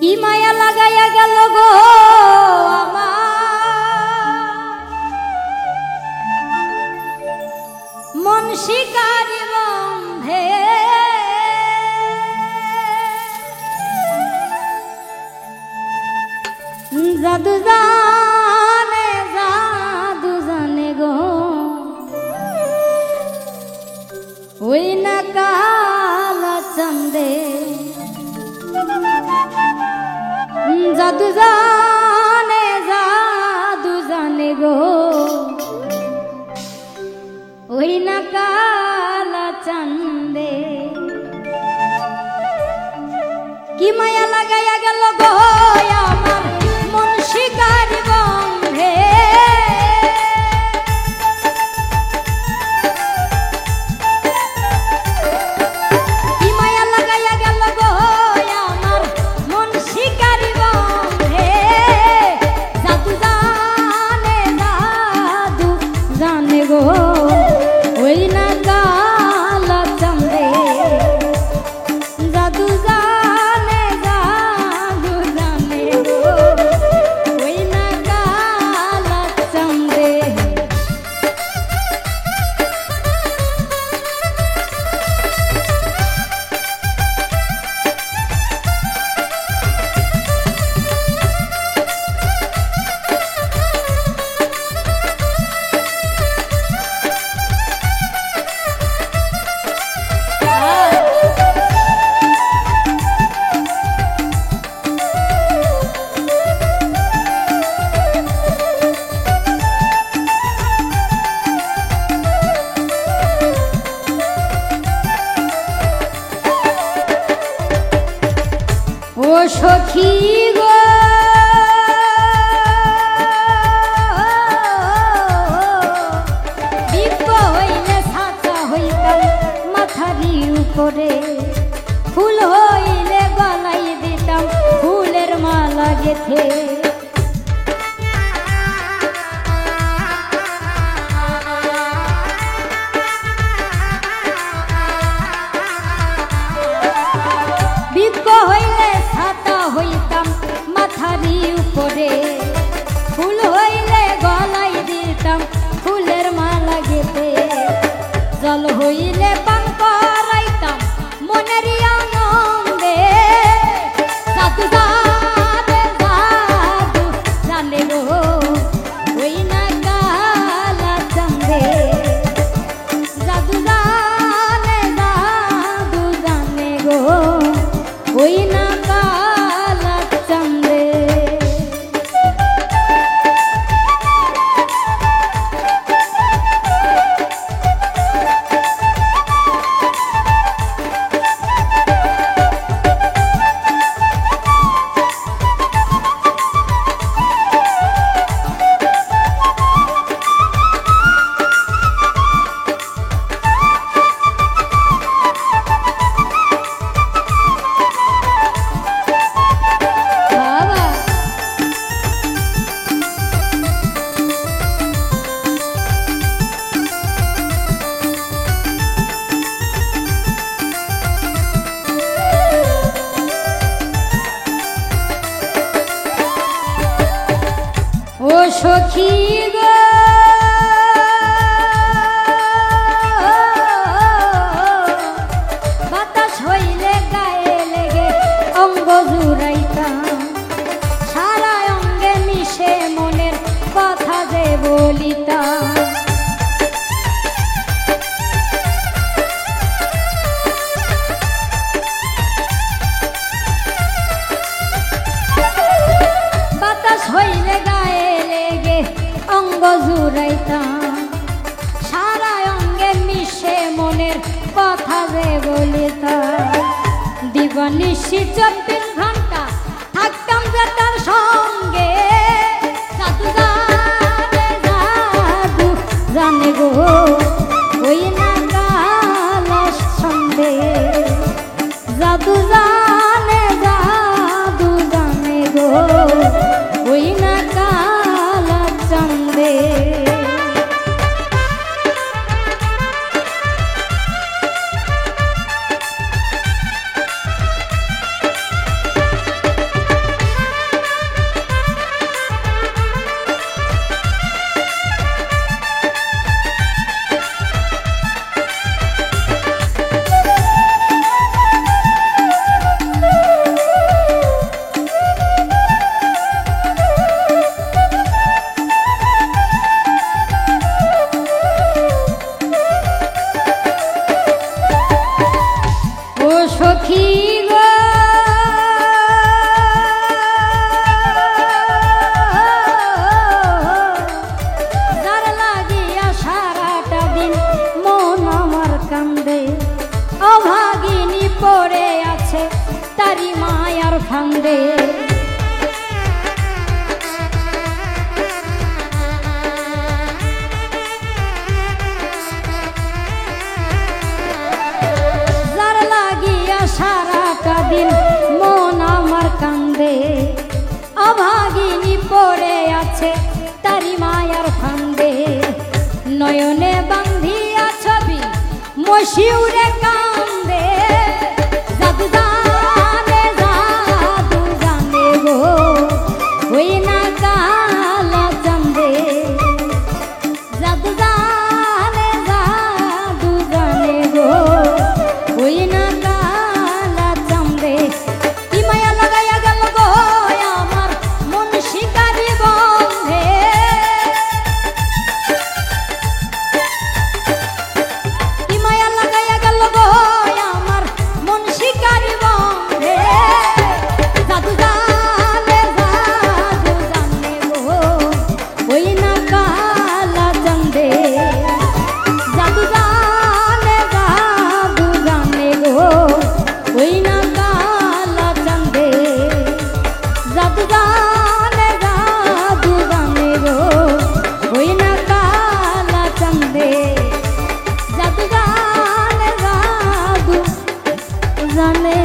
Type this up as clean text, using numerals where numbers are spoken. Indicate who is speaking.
Speaker 1: কি মায়া লাগাইয়া গেল গো আমার মন শিকারি বন্ধে জাদু জানে গো ওই না কালা চন্দে জাদু জানে গো ওই না কালা চন্দে কি মায়া লাগাইয়া গেল গো আমার মন শিকারি বন্ধে কি মায়া লাগাইয়া গেল গো আমার মন শিকারি বন্ধে জাদু জানে গো ওই না কালা চন্দে জাদু জানে গো ওই না কালা চন্দে ও সখী গো বিপ্প হইলে ছাতা হইতাম মাথারি উপরে ফুল হইলে গলাই দিতাম ফুলের মালা গেথে বিপ্প হইলে ছাতা হইতাম মাথারি উপরে ফুল হইলে গলাই দিতাম ফুলের মালা গেতে জল হইলে পান করাইতাম মনের আনন্দে জাদু জানে গো ওই না কালা চন্দে জাদু জানে গো ওই না কালা চন্দে ও সখী গো বাতাস হইলে গায়ে লেগে অঙ্গ জুড়াইতাম সারা অঙ্গে মিশে মনের কথা যে বলিতাম বাতাস হইলে গায়ে লেগে অঙ্গ জুড়াইতাম সারা অঙ্গে মিশে মনের কথা যে বলিতাম দিবানিশি 24 ঘন্টা থাকতাম যে তার সঙ্গে জাদু জানে গো ওই না কালা চন্দে জাদু জানে গো ওই না কালা চন্দে চান্দে যার লাগিয়া সারাটা দিন মন আমার কান্দে অভাগিনী পড়ে আছে তারি মায়ার ফান্দে নয়নে বান্ধিয়া ছবি মশিউরে কান্দে জাদু জানে গো ওই না কালা চান্দে জাদু জানে গো ওই না কালা চান্দে কি মায়া লাগাইয়া গেল গো আমার মন শিকারি বন্ধে কি মায়া লাগাইয়া গেল গো আমার মন শিকারি বন্ধে জাদু জানে গো ওই না কালা চান্দে জাদু জানে গো ওই না কালা চান্দে জাদু জানে গো ওই না কালা চান্দে জাদু জানে